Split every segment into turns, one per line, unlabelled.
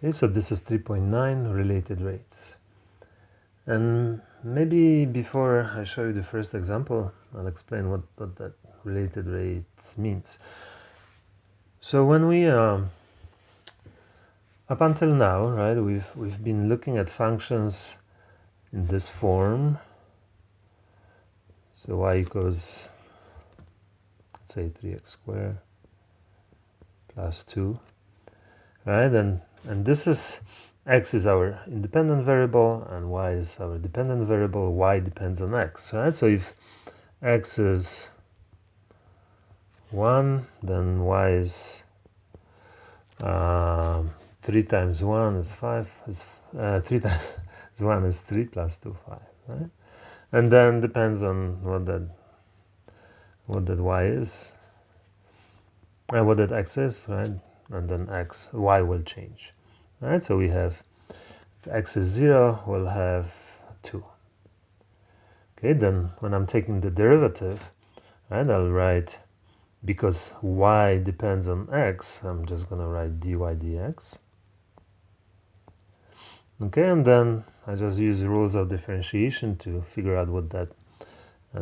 Okay, so this is 3.9 related rates. And maybe before I show you the first example, I'll explain what that related rates means. So when we up until now, right, we've been looking at functions in this form. So y equals, let's say, 3x squared plus 2, right? And this is, x is our independent variable and y is our dependent variable. Y depends on x, right? So if x is 1, then y is 3 times 1 is 5, 3 times 1 is 3 plus 2, 5, right? And then depends on what that y is, and what that x is, right? And then y will change, right? So we have, if x is 0, we'll have 2. Okay, then when I'm taking the derivative, right, I'll write, because y depends on x, I'm just going to write dy dx. Okay, and then I just use the rules of differentiation to figure out what that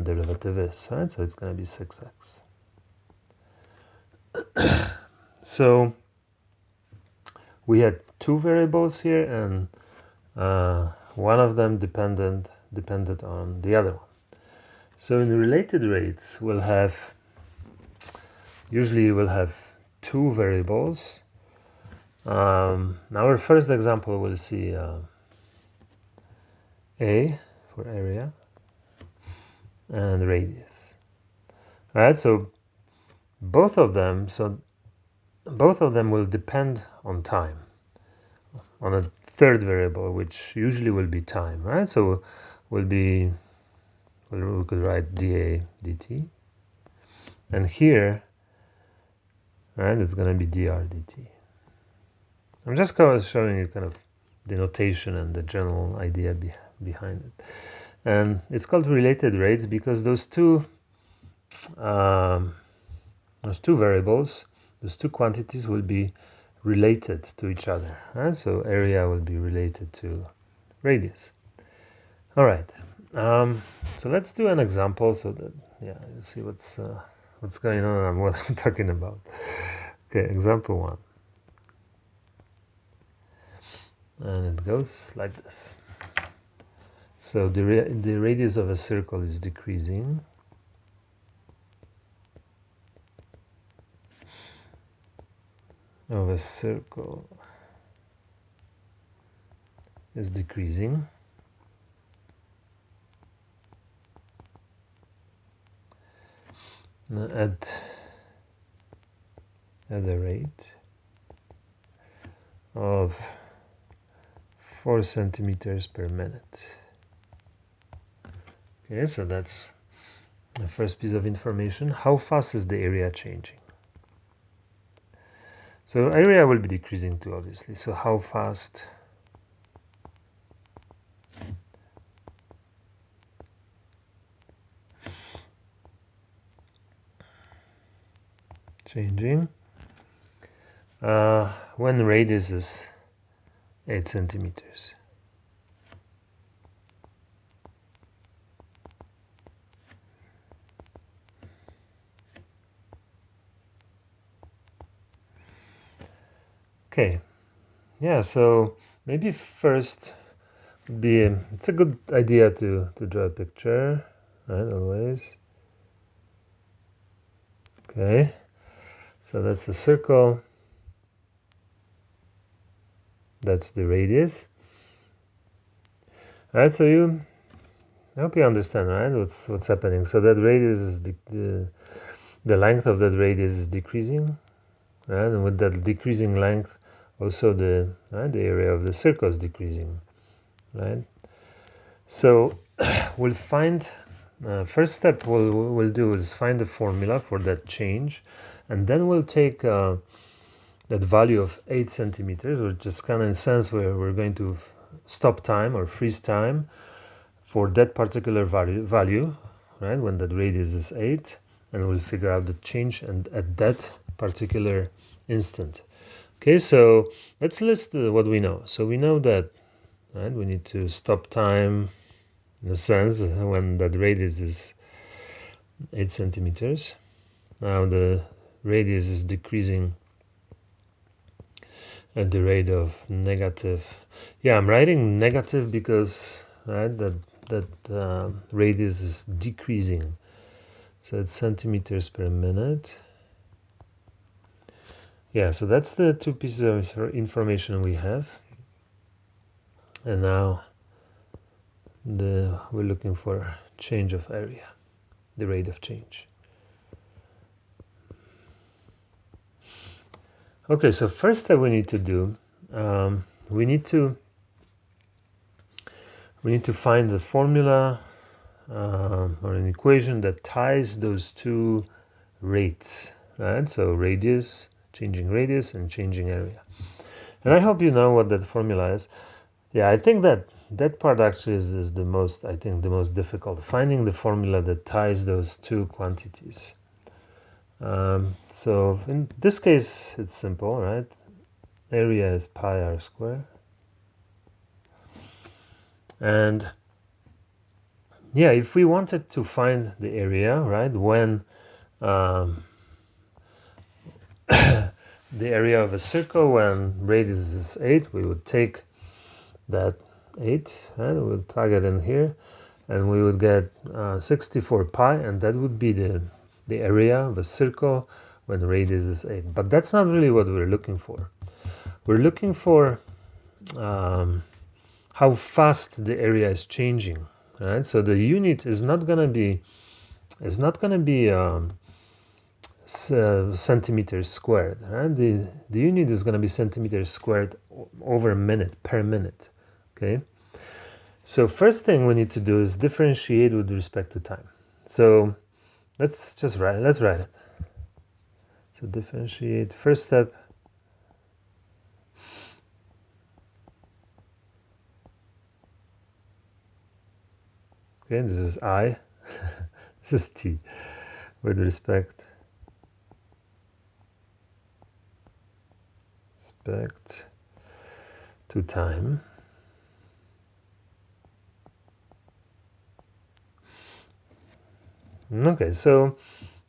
derivative is, right? So it's going to be 6x. So we had two variables here, and one of them depended on the other one. So in related rates, usually we'll have two variables. Now our first example, we'll see A for area and radius. Right, so both of them will depend on time, on a third variable, which usually will be time, right? So we could write dA dt, and here, right, it's going to be dr dt. I'm just showing you kind of the notation and the general idea behind it. And it's called related rates because those two variables, those two quantities will be related to each other. Right? So area will be related to radius. All right. So let's do an example so that you see what's going on and what I'm talking about. Okay, example 1. And it goes like this. So the radius of a circle is decreasing. Of a circle is decreasing. At the rate of 4 centimeters per minute. Okay, so that's the first piece of information. How fast is the area changing? So area will be decreasing too, obviously. So how fast? Changing. When radius is 8 centimeters. Okay, yeah, so maybe first it's a good idea to draw a picture, right, always. Okay, so that's the circle, that's the radius. All right, so I hope you understand, right, what's happening. So that radius is the length of that radius is decreasing, right, and with that decreasing length, also the area of the circle is decreasing, right? So we'll find, first step we'll do is find the formula for that change, and then we'll take that value of 8 centimeters, which is kind of in a sense where we're going to stop time or freeze time for that particular value, right, when that radius is 8, and we'll figure out the change and at that particular instant. Okay, so let's list what we know. So we know that, right, we need to stop time in a sense when that radius is 8 centimeters. Now the radius is decreasing at the rate of negative. Yeah, I'm writing negative because, right, that radius is decreasing. So it's centimeters per minute. Yeah, so that's the two pieces of information we have. And now we're looking for change of area, the rate of change. Okay, so first step we need to do, we need to find the formula or an equation that ties those two rates, right? So radius, changing radius, and changing area. And I hope you know what that formula is. Yeah, I think that part actually is the most, I think, the most difficult, finding the formula that ties those two quantities. So in this case, it's simple, right? Area is pi r squared. And yeah, if we wanted to find the area, right, when the area of a circle when radius is 8, we would take that 8, right, we would plug it in here, and we would get 64 pi, and that would be the area of a circle when radius is 8. But that's not really what we're looking for. We're looking for how fast the area is changing, right? So the unit is not going to be centimeters squared. Right? The unit is going to be centimeters squared over a minute, per minute. Okay. So first thing we need to do is differentiate with respect to time. So let's write it. So differentiate. First step. Okay, this is I. This is T with respect to time. Okay, so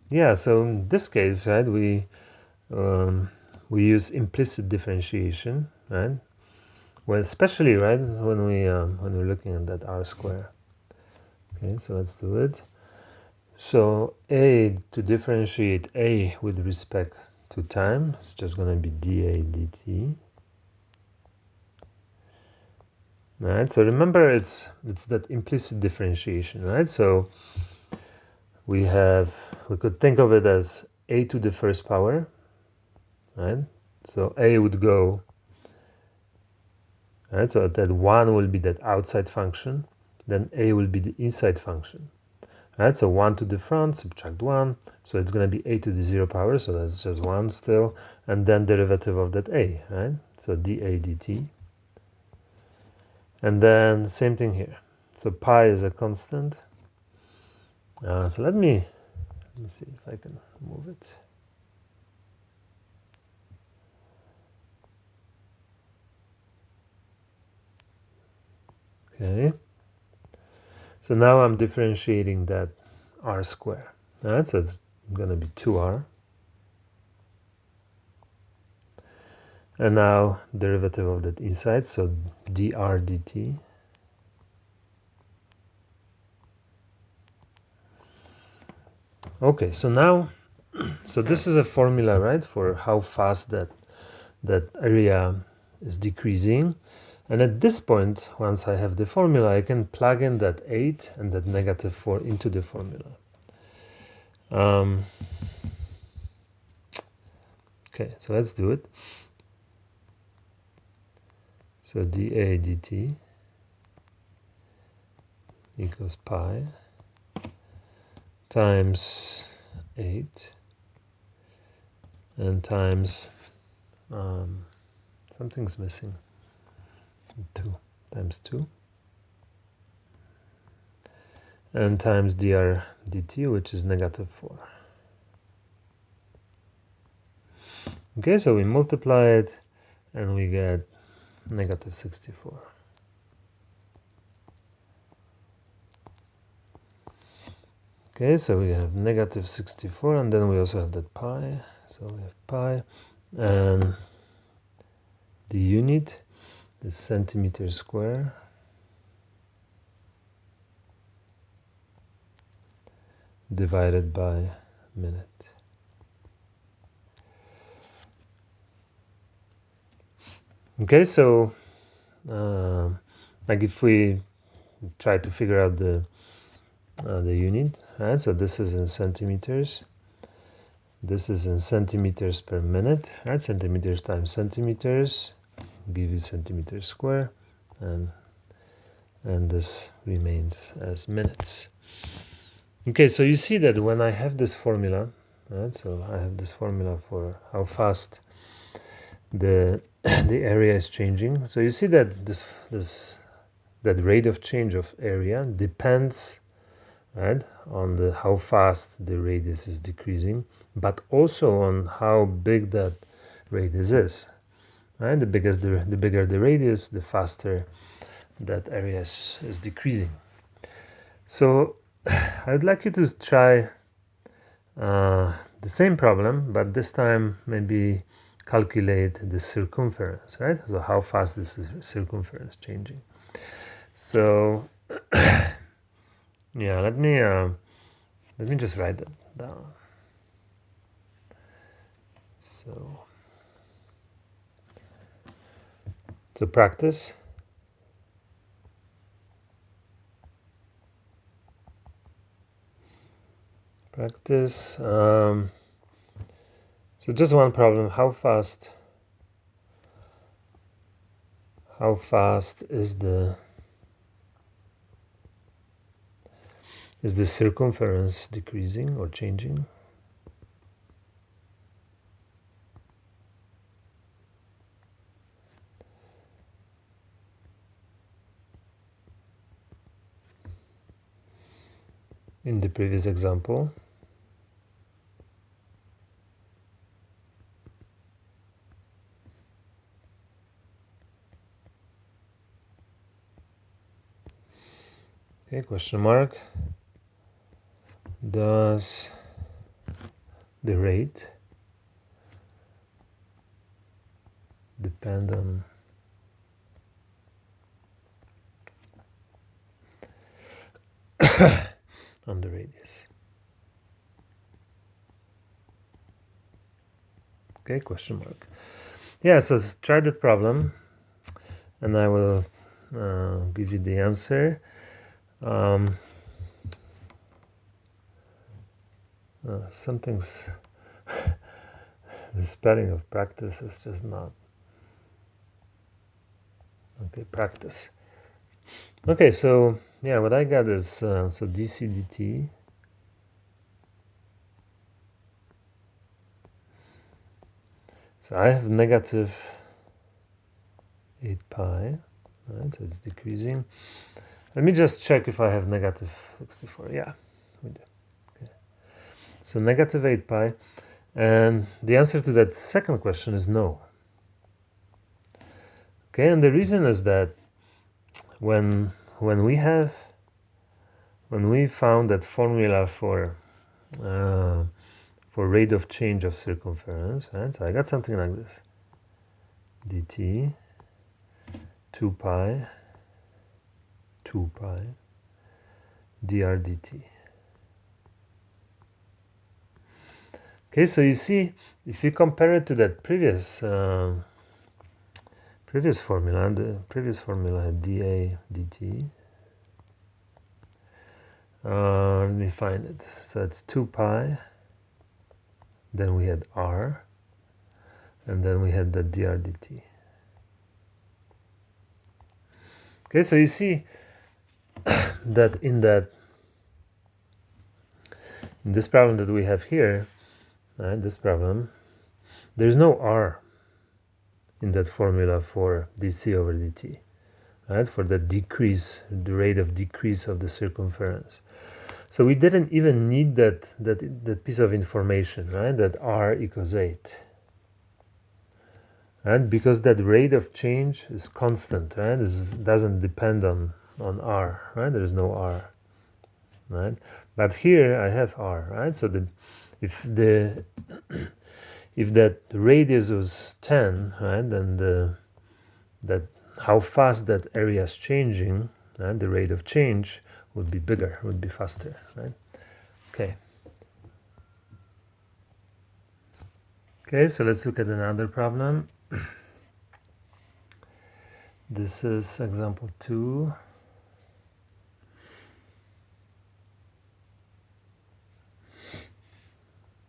yeah, so in this case, right, we use implicit differentiation, right? Well, especially right when we're looking at that r square. Okay, so let's do it. So a, to differentiate a with respect to time, it's just going to be dA dt. Right, so remember it's that implicit differentiation, right? So we could think of it as a to the first power, right? So a would go, right? So that 1 will be that outside function, then a will be the inside function, right? So 1 to the front, subtract 1, so it's going to be a to the 0 power, so that's just 1 still, and then derivative of that a, right? So dA dt. And then same thing here. So pi is a constant. So let me see if I can move it. Okay. So now I'm differentiating that r square. Right? So it's going to be 2r. And now derivative of that inside, so dr dt. Okay, so now, so this is a formula, right, for how fast that area is decreasing. And at this point, once I have the formula, I can plug in that 8 and that negative 4 into the formula. Okay, so let's do it. So dA dt equals pi times 8 and times, something's missing, 2 times 2, and times dr dt, which is negative 4. Okay, so we multiply it, and we get negative 64. Okay, so we have negative 64, and then we also have that pi. So we have pi, and the unit is centimeter square divided by minute. Okay, so like if we try to figure out the unit, right? So this is in centimeters. This is in centimeters per minute, right? Centimeters times centimeters give you centimeters square, and this remains as minutes. Okay, so you see that when I have this formula, right? So I have this formula for how fast the the area is changing. So you see that that rate of change of area depends, right, on the how fast the radius is decreasing, but also on how big that radius is. Right, the bigger the radius, the faster that area is decreasing. So I'd like you to try the same problem, but this time maybe calculate the circumference, right? So how fast is the circumference changing? So yeah, let me just write that down. So practice. Practice. So just one problem: how fast is the circumference decreasing or changing? In the previous example. Okay, question mark. Does the rate depend on on the radius? Okay, question mark. Yeah, so try that problem, and I will give you the answer. Something's the spelling of practice is just not okay. Practice. Okay, so yeah, what I got is so dc dt so I have negative 8 pi, right? So it's decreasing. Let me just check if I have negative 64. Yeah, we do. Okay. So negative 8 pi, and the answer to that second question is no. Okay, and the reason is that when we found that formula for rate of change of circumference, right? So I got something like this: dt 2 pi dr dt. Okay, so you see, if you compare it to that previous formula, the previous formula had dA dt. Let me find it. So it's 2 pi, then we had r, and then we had the dr dt. Okay, so you see that in this problem that we have here, this problem, there's no r in that formula for dc over dt, right? For the decrease, the rate of decrease of the circumference. So we didn't even need that piece of information, right? That r equals 8. and because that rate of change is constant, right? It doesn't depend on r, right? There is no r, right? But here I have r, right? So if that radius was 10, right, then that how fast that area is changing, right, the rate of change would be bigger, would be faster, right? Okay. Okay, so let's look at another problem. This is example 2.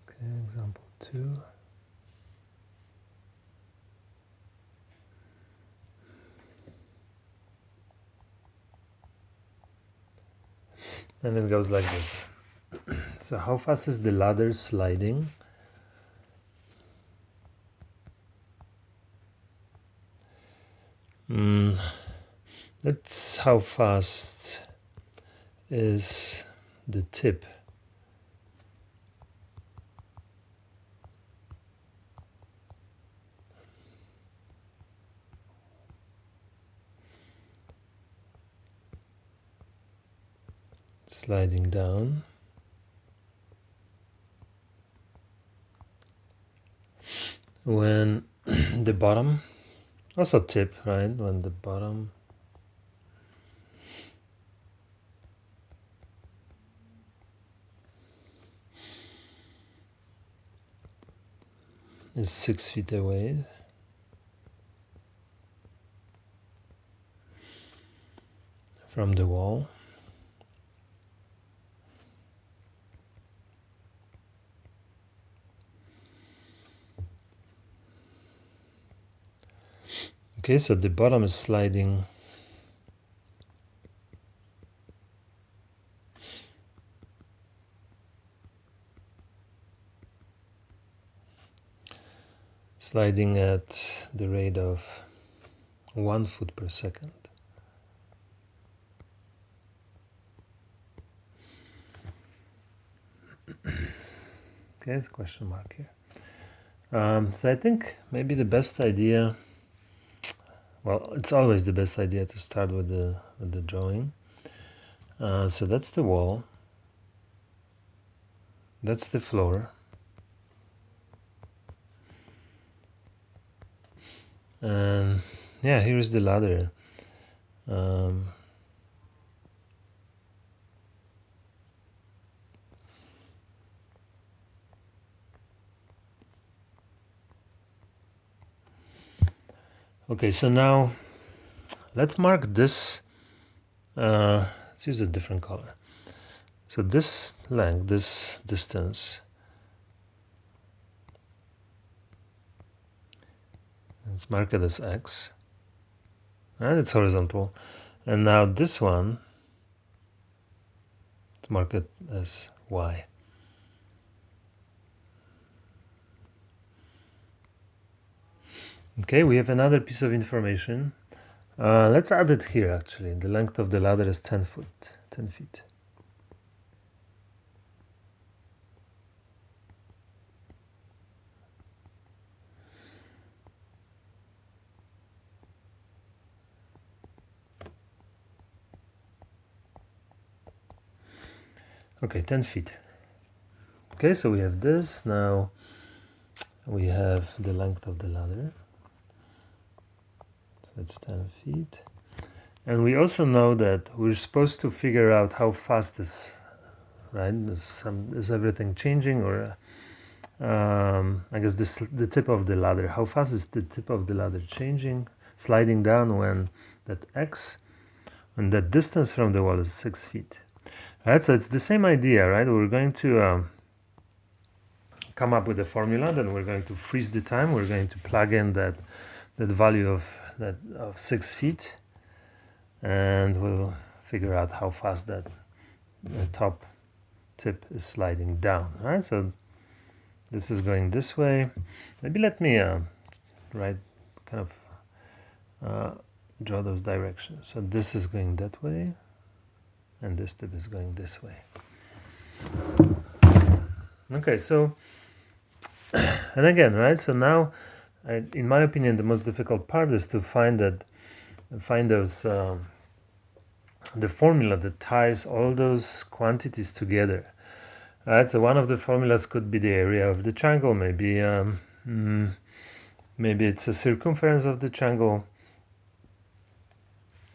Okay, example 2. And it goes like this. So how fast is the ladder sliding? That's how fast is the tip. Sliding down. When the bottom, also tip, right? When the bottom is 6 feet away. From the wall. Okay, so the bottom is sliding at the rate of 1 foot per second. Okay, it's a question mark here. So I think maybe the best idea, well, it's always the best idea to start with the drawing. So that's the wall. That's the floor. And yeah, here's the ladder. Okay, so now let's mark this. Let's use a different color. So this length, this distance, let's mark it as x, and it's horizontal. And now this one, let's mark it as y. Okay, we have another piece of information. Let's add it here actually. The length of the ladder is 10 feet. Okay, 10 feet. Okay, so we have this. Now we have the length of the ladder. So it's 10 feet. And we also know that we're supposed to figure out how fast is, right? Is everything changing, or I guess the tip of the ladder. How fast is the tip of the ladder changing, sliding down when that x, and that distance from the wall is 6 feet. Right, so it's the same idea, right? We're going to come up with a formula, then we're going to freeze the time. We're going to plug in that value of 6 feet, and we'll figure out how fast that the top tip is sliding down, right? So this is going this way. Maybe let me draw those directions. So this is going that way, and this tip is going this way. Okay, so and again, right? So now in my opinion, the most difficult part is to find those the formula that ties all those quantities together. Right. So one of the formulas could be the area of the triangle. Maybe it's a circumference of the triangle.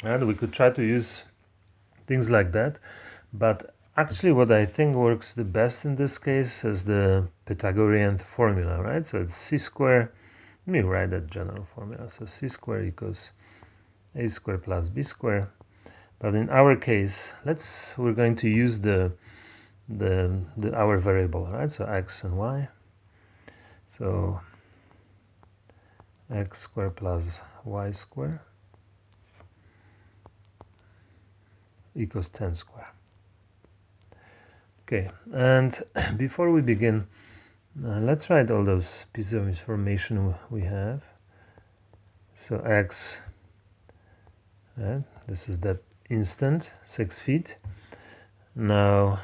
And we could try to use things like that, but actually what I think works the best in this case is the Pythagorean formula, right? So it's c squared. Let me write that general formula. So c squared equals a squared plus b squared. But in our case, we're going to use our variable, right? So x and y. So x squared plus y squared equals 10 squared. Okay, and before we begin, let's write all those pieces of information we have. So x, this is that instant, 6 feet. Now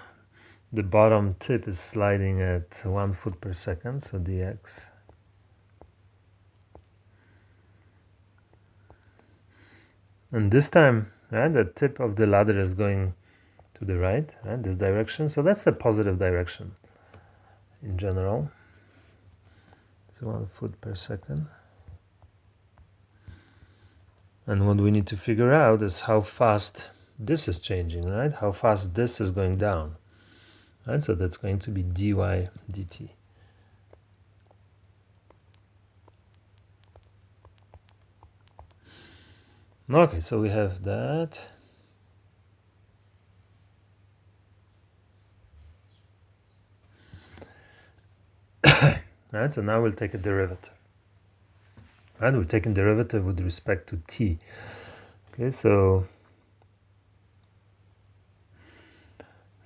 the bottom tip is sliding at 1 foot per second, so dx. And this time, the tip of the ladder is going to the right, this direction. So that's the positive direction in general. So 1 foot per second. And what we need to figure out is how fast this is changing, right? How fast this is going down. Right? So that's going to be dy dt. Okay, so we have that. Right, so now we'll take a derivative. And we're taking derivative with respect to t. Okay, so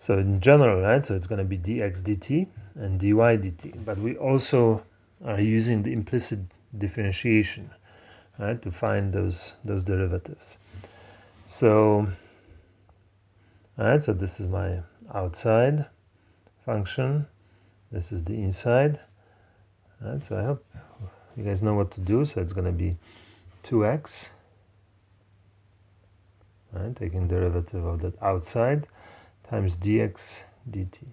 in general, right, so it's going to be dx dt and dy dt. But we also are using the implicit differentiation, right, to find those derivatives. So, so this is my outside function. This is the inside. Right, so I hope you guys know what to do. So it's going to be 2x, right, taking derivative of that outside, times dx dt.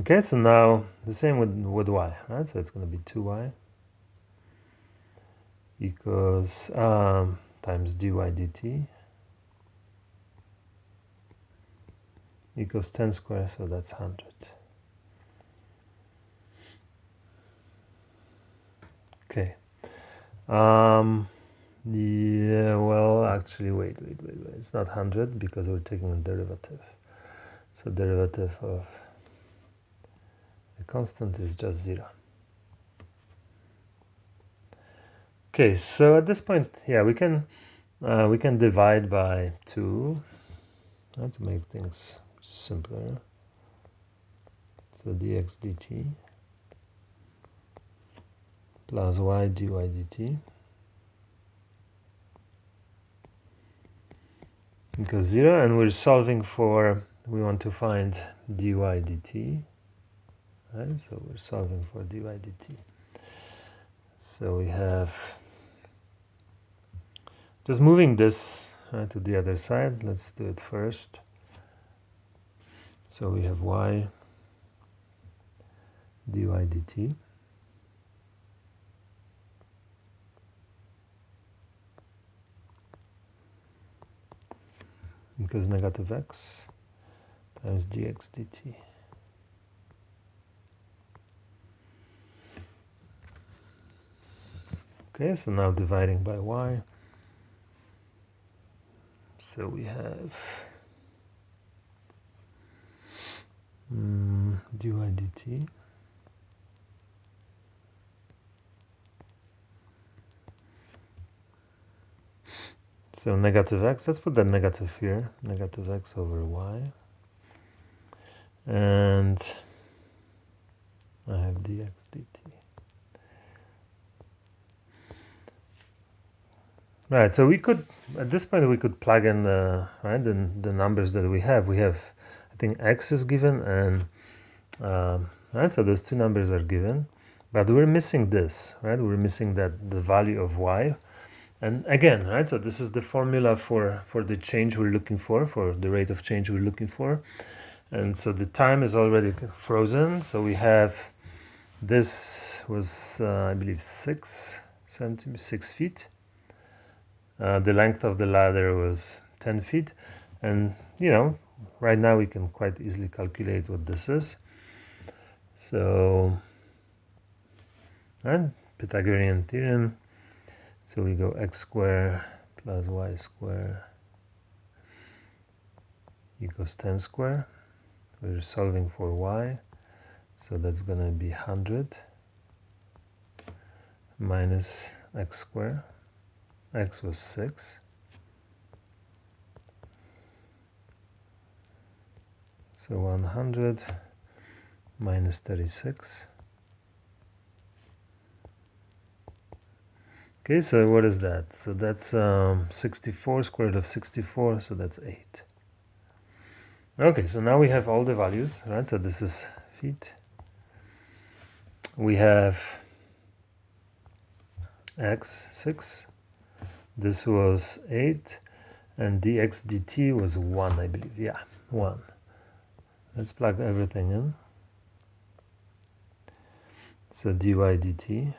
Okay, so now the same with y, right? So it's going to be 2y equals times dy dt equals 10 squared, so that's 100. Okay. Yeah, well, actually, wait. It's not 100 because we're taking a derivative. So derivative of a constant is just 0. Okay, so at this point, yeah, we can divide by 2, right, to make things simpler. So dx dt plus y dy dt equals 0, and we're solving we want to find dy dt, right? So we're solving for dy dt. So we have, just moving this to the other side. Let's do it first. So we have y dy dt equals negative x times dx dt. Okay, so now dividing by y. So we have dy dt so negative x, let's put that negative here, negative x over y, and I have dx dt. Right, so we could, at this point, we could plug in the numbers that we have. We have, I think, x is given, and Right, so those two numbers are given, but we're missing this, right? We're missing that the value of y. And again, right, so this is the formula for the change we're looking for the rate of change we're looking for. And so the time is already frozen. So we have, this was, I believe, 6 feet. The length of the ladder was 10 feet. And, right now we can quite easily calculate what this is. So, and Pythagorean theorem. So we go x squared plus y squared equals 10 squared. We're solving for y. So that's going to be 100 minus x squared. X was 6. So 100 minus 36. Okay, so what is that? So that's 64, square root of 64, so that's 8. Okay, so now we have all the values, right? So this is feet. We have x, 6. This was 8. And dx dt was 1, I believe. Yeah, 1. Let's plug everything in. So dy dt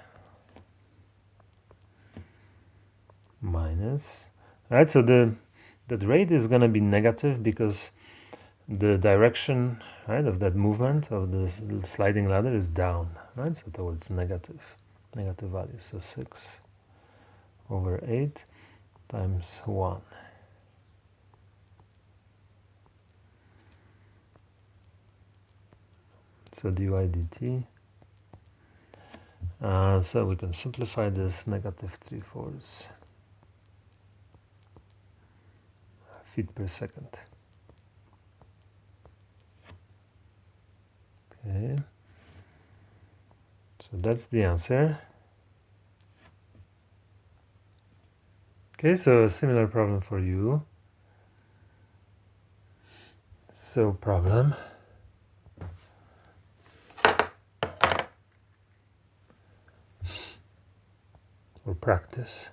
minus, right? So the rate is going to be negative because the direction, right, of that movement of this sliding ladder is down, right? So towards negative value. So 6 over 8 times 1. So dy dt. So we can simplify this, negative 3/4 feet per second. Okay. So that's the answer. Okay, so a similar problem for you. So problem. Or practice.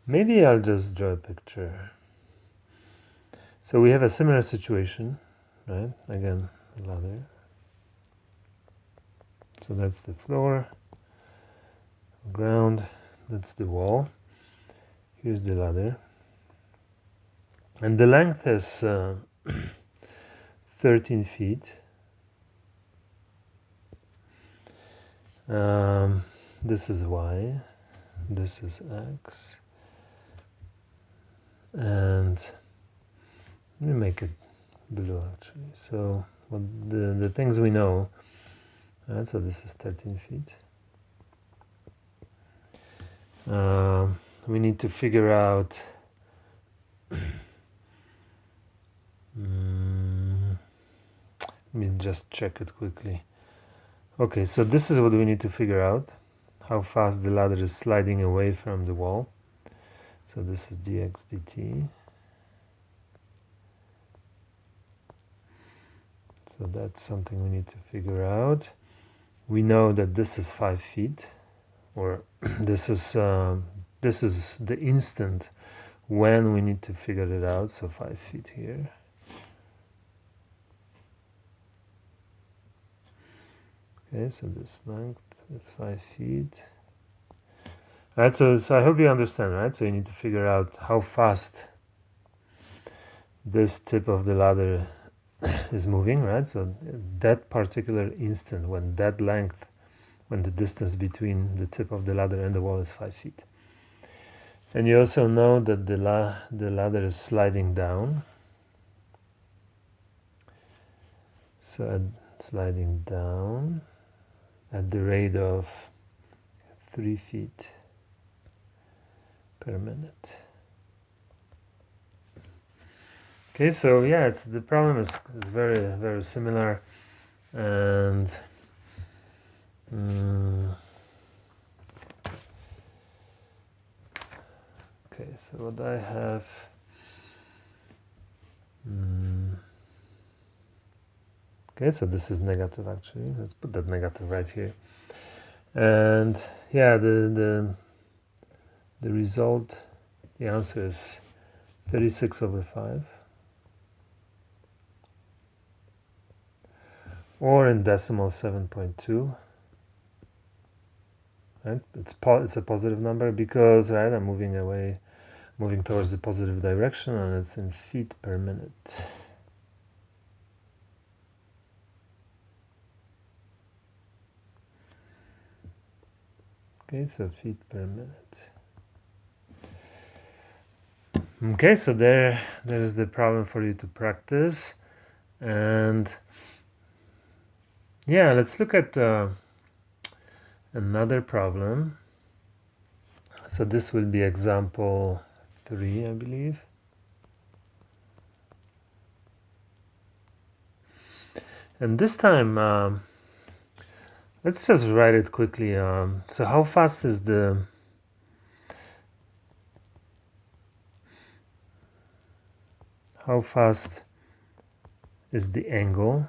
Maybe I'll just draw a picture. So we have a similar situation, right? Again, ladder. So that's the floor, ground, that's the wall. Here's the ladder. And the length is 13 feet. This is y, this is x. And let me make it blue actually. So what the things we know, right? So this is 13 feet. We need to figure out let me just check it quickly. Okay, so this is what we need to figure out, how fast the ladder is sliding away from the wall. So this is dx dt. So that's something we need to figure out. We know that this is 5 feet, or this is the instant when we need to figure it out. So 5 feet here. Okay, so this length is 5 feet. Right, so I hope you understand, right? So you need to figure out how fast this tip of the ladder is moving, right? So that particular instant, when that length, when the distance between the tip of the ladder and the wall is 5 feet. And you also know that the ladder is sliding down. So sliding down at the rate of 3 feet per minute. Okay, so yeah, the problem is very, very similar, and okay, so what I have Okay, so this is negative actually. Let's put that negative right here. And yeah, the result, the answer is 36/5. Or in decimal 7.2. Right? It's a positive number because, right, I'm moving towards the positive direction, and it's in feet per minute. Okay, so feet per minute. Okay, so there is the problem for you to practice. And yeah, let's look at another problem. So this will be example 3, I believe. And this time, let's just write it quickly. So how fast is the angle?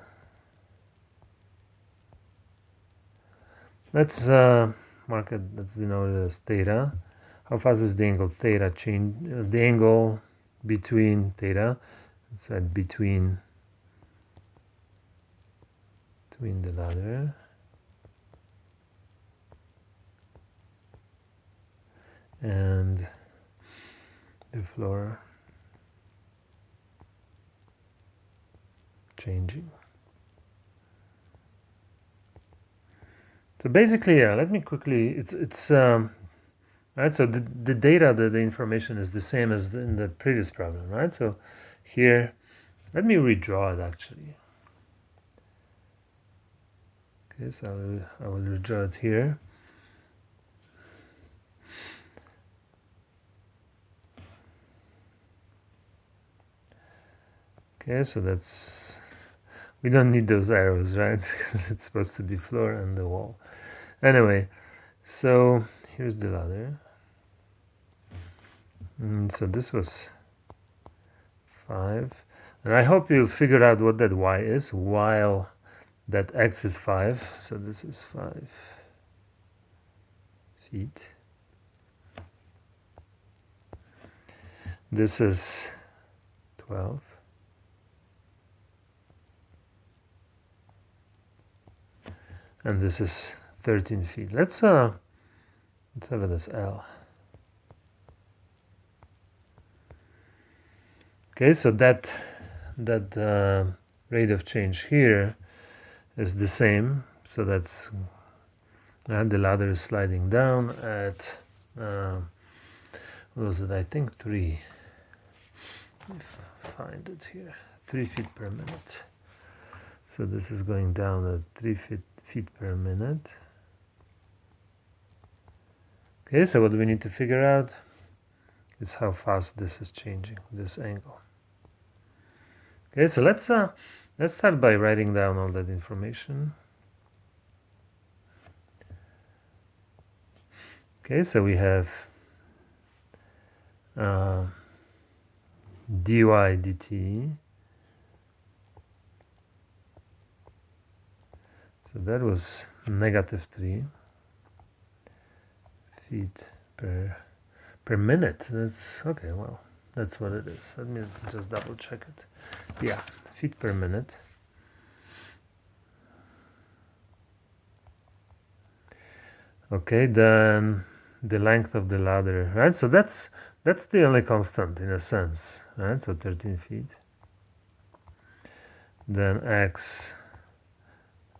Let's mark it. Let's denote it as theta. How fast is the angle theta change? The angle between theta. So between the ladder and the floor changing. So basically, let me quickly. It's right. So the data, the information is the same as in the previous problem, right? So here, let me redraw it actually. Okay, so I will redraw it here. Okay, so that's, we don't need those arrows, right? Because it's supposed to be floor and the wall. Anyway, so here's the ladder. So this was 5. And I hope you figured out what that y is while that x is 5. So this is 5 feet. This is 12. And this is 13 feet. Let's have it as L. Okay, so that rate of change here is the same. So that's the ladder is sliding down at what was it? I think 3. If I find it here, 3 feet per minute. So this is going down at 3 feet per minute. Okay, so what we need to figure out is how fast this is changing, this angle. Okay, so let's start by writing down all that information. Okay, so we have dy dt. So that was -3 feet per minute. That's okay. Well, that's what it is. Let me just double check it. Yeah, feet per minute. Okay, then the length of the ladder, right? So that's the only constant in a sense, right? So 13 feet. Then x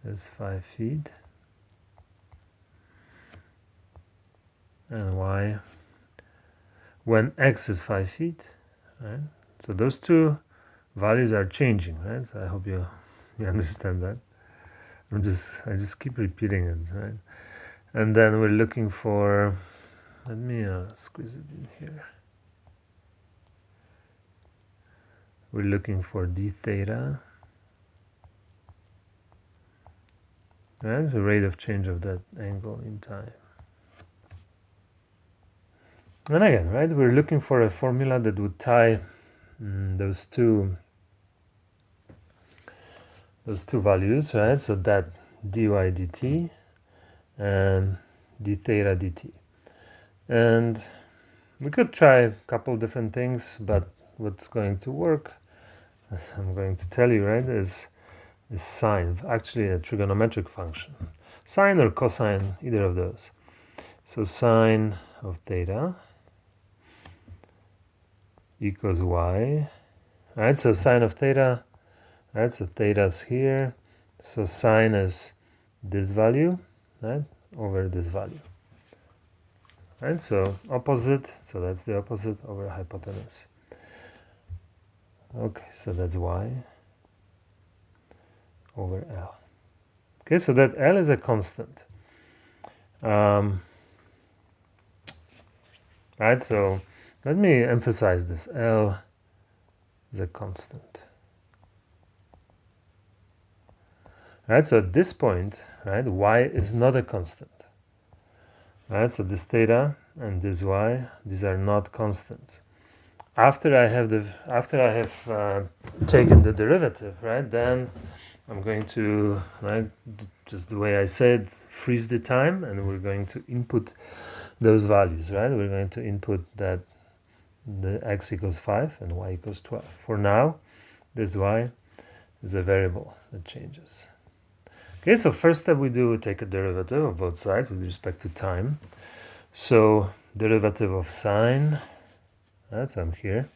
is 5 feet. And y, when x is 5 feet, right? So those two values are changing, right? So I hope you understand that. I just keep repeating it, right? And then we're looking for, let me squeeze it in here. We're looking for d theta, right? The rate of change of that angle in time. And again, right, we're looking for a formula that would tie those two those two values, right? So that dy dt and d theta dt. And we could try a couple different things, but what's going to work, I'm going to tell you, right, is sine, actually a trigonometric function. Sine or cosine, either of those. So sine of theta equals y, right? So sine of theta, right? So theta's here. So sine is this value, right, over this value. Right? So opposite, so that's the opposite over hypotenuse. Okay, so that's y over L. Okay, so that L is a constant. Right, so let me emphasize this. L is a constant. Right, so at this point, right, y is not a constant. Right, so this theta and this y, these are not constants. After I have taken the derivative, right, then I'm going to, right, just the way I said, freeze the time, and we're going to input those values, right? We're going to input that the x equals 5 and y equals 12. For now, this y is a variable that changes. Okay, so first step we do, we take a derivative of both sides with respect to time. So derivative of sine, right, so I'm here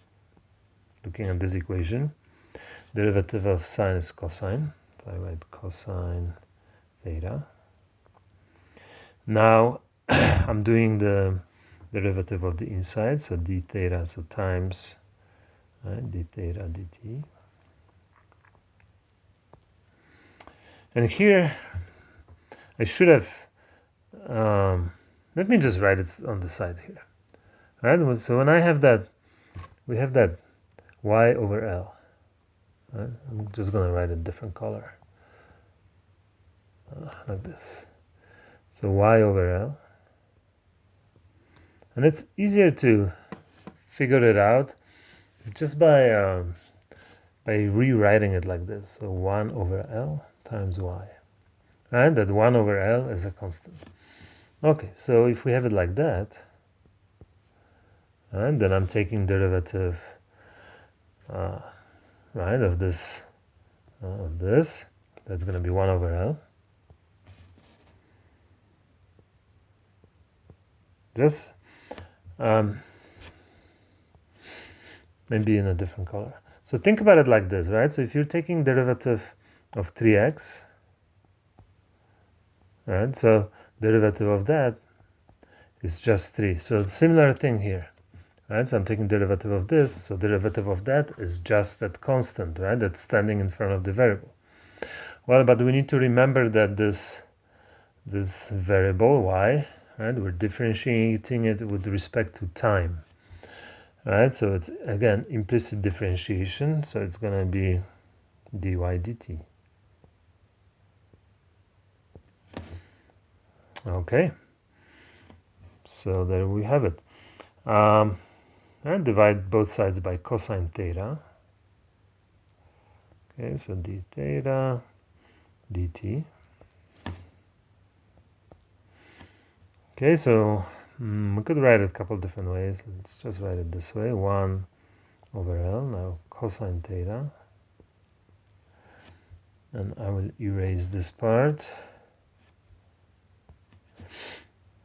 looking at this equation. Derivative of sine is cosine, so I write cosine theta. Now I'm doing the derivative of the inside, so d theta, so times, right, d theta dt. And here I should have, let me just write it on the side here. Right, so when I have that, we have that y over L. Right? I'm just going to write a different color, like this. So y over L. And it's easier to figure it out just by rewriting it like this. So 1 over L times y. And that 1 over L is a constant. Okay, so if we have it like that, and then I'm taking derivative, right, of this, that's going to be 1 over L. Just maybe in a different color. So think about it like this, right? So if you're taking derivative of 3x, right? So derivative of that is just 3. So similar thing here, right? So I'm taking derivative of this. So derivative of that is just that constant, right? That's standing in front of the variable. Well, but we need to remember that this variable y, right? We're differentiating it with respect to time, right? So it's again implicit differentiation. So it's going to be dy dt. Okay, so there we have it. And divide both sides by cosine theta. Okay, so d theta dt. Okay, so we could write it a couple different ways. Let's just write it this way. 1 over L, now cosine theta. And I will erase this part.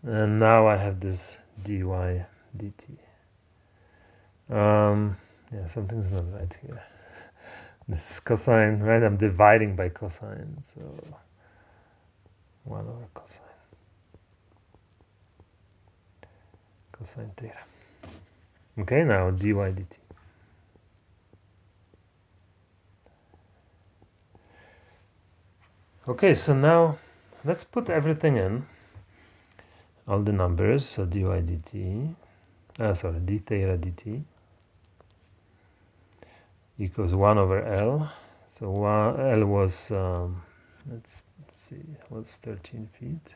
And now I have this dy dt. Yeah, something's not right here. This is cosine, right? I'm dividing by cosine, so 1 over cosine theta. Okay, now dy dt. Okay, so now let's put everything in, all the numbers. So dy dt, d theta dt equals 1 over L. So L was, let's see, was 13 feet.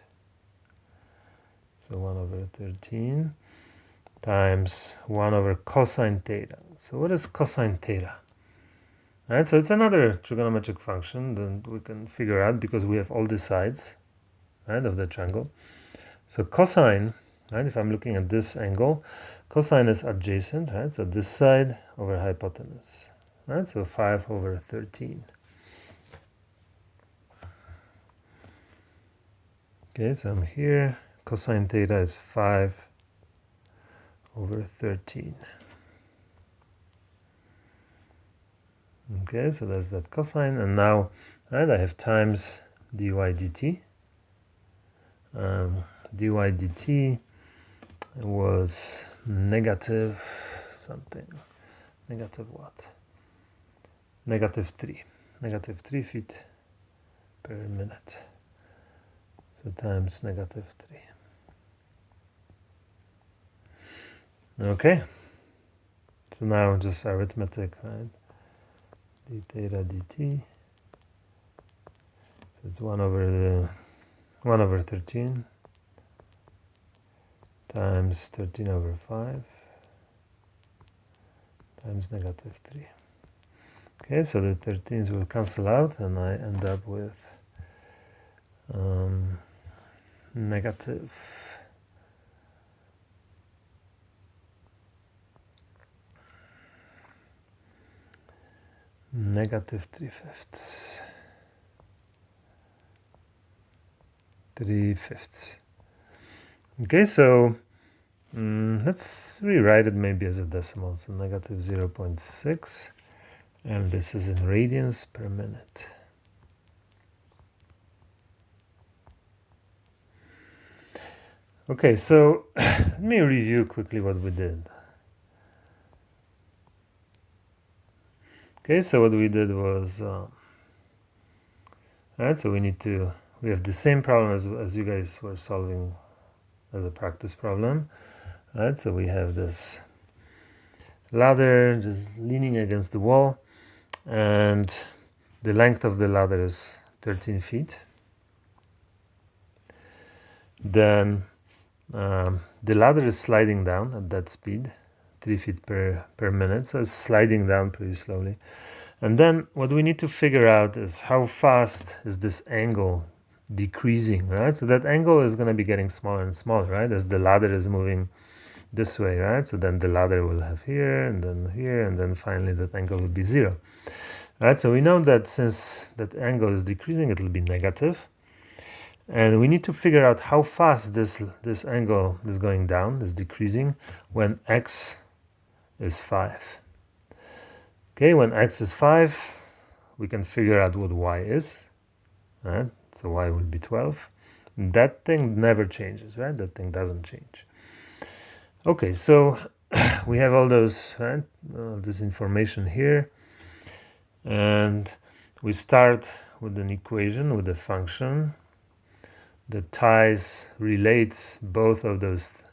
So 1 over 13 times 1 over cosine theta. So what is cosine theta? Right, so it's another trigonometric function that we can figure out because we have all the sides, right, of the triangle. So cosine, right, if I'm looking at this angle, cosine is adjacent, right, so this side over hypotenuse, right, so 5 over 13. Okay, so I'm here, cosine theta is 5 over 13. Okay, so that's that cosine, and now, right, I have times dy dt. Dy dt was negative something. Negative what? Negative 3. Negative 3 feet per minute. So times negative 3. Okay. So now just arithmetic, right? d theta dt. So it's 1 over 13 times 13 over 5 times negative 3. Okay, so the 13s will cancel out, and I end up with negative 3/5. 3/5. Okay, so let's rewrite it maybe as a decimal. So negative 0.6, and this is in radians per minute. Okay, so let me review quickly what we did. Okay, so what we did was, right, so we have the same problem as you guys were solving as a practice problem, right? So we have this ladder just leaning against the wall, and the length of the ladder is 13 feet. Then the ladder is sliding down at that speed, 3 feet per minute, so it's sliding down pretty slowly. And then what we need to figure out is how fast is this angle decreasing, right? So that angle is going to be getting smaller and smaller, right, as the ladder is moving this way, right? So then the ladder will have here, and then finally that angle will be 0, right? So we know that since that angle is decreasing, it will be negative. And we need to figure out how fast this angle is going down, is decreasing, when x is 5. Okay, when x is 5, we can figure out what y is, right? So y will be 12. That thing never changes, right? That thing doesn't change. Okay, so we have all those, right? This information here, and we start with an equation, with a function that relates both of those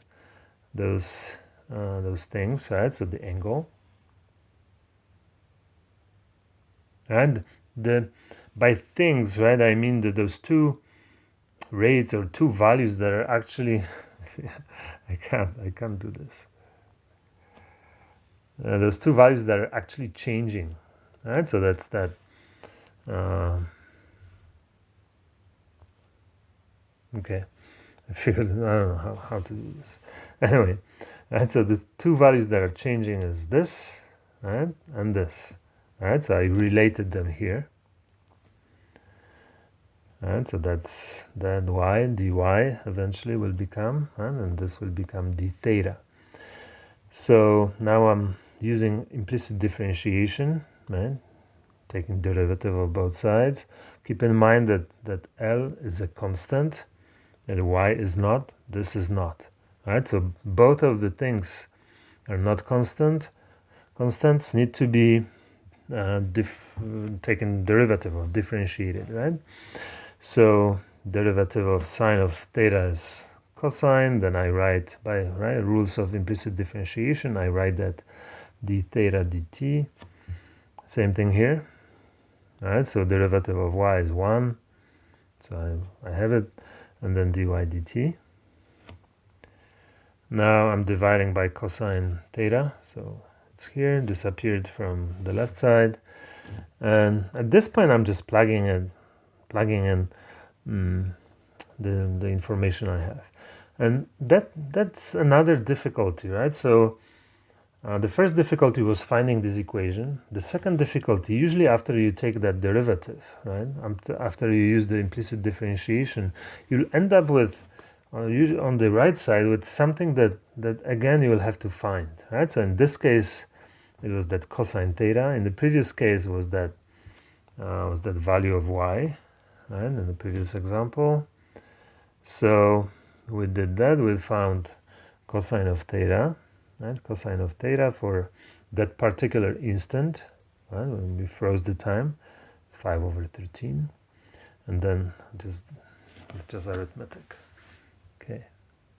things, right? So the angle, and by things, right, I mean that those two rates or two values that are actually I can't do this. Those two values that are actually changing, right? So that's that. Okay, I figured, I don't know how to do this. Anyway, right? So the two values that are changing is this, right, and this, right? So I related them here. And so that's that y, dy eventually will become, and this will become d theta. So now I'm using implicit differentiation, right? Taking derivative of both sides. Keep in mind that L is a constant and y is not, this is not, right? So both of the things are not constant. Constants need to be taken derivative or differentiated, right? So derivative of sine of theta is cosine. Then I write by rules of implicit differentiation, I write that d theta dt. Same thing here. Right, so derivative of y is 1. So I have it, and then dy dt. Now I'm dividing by cosine theta, so it's here, disappeared from the left side. And at this point, I'm just plugging in the information I have. And that's another difficulty, right? So the first difficulty was finding this equation. The second difficulty, usually after you take that derivative, right, after you use the implicit differentiation, you'll end up with, on the right side, with something that again you will have to find, right? So in this case, it was that cosine theta. In the previous case, was that value of y, right? In the previous example. So we did that. We found cosine of theta, right? Cosine of theta for that particular instant, right? When we froze the time, it's 5/13, and then it's just arithmetic. Okay.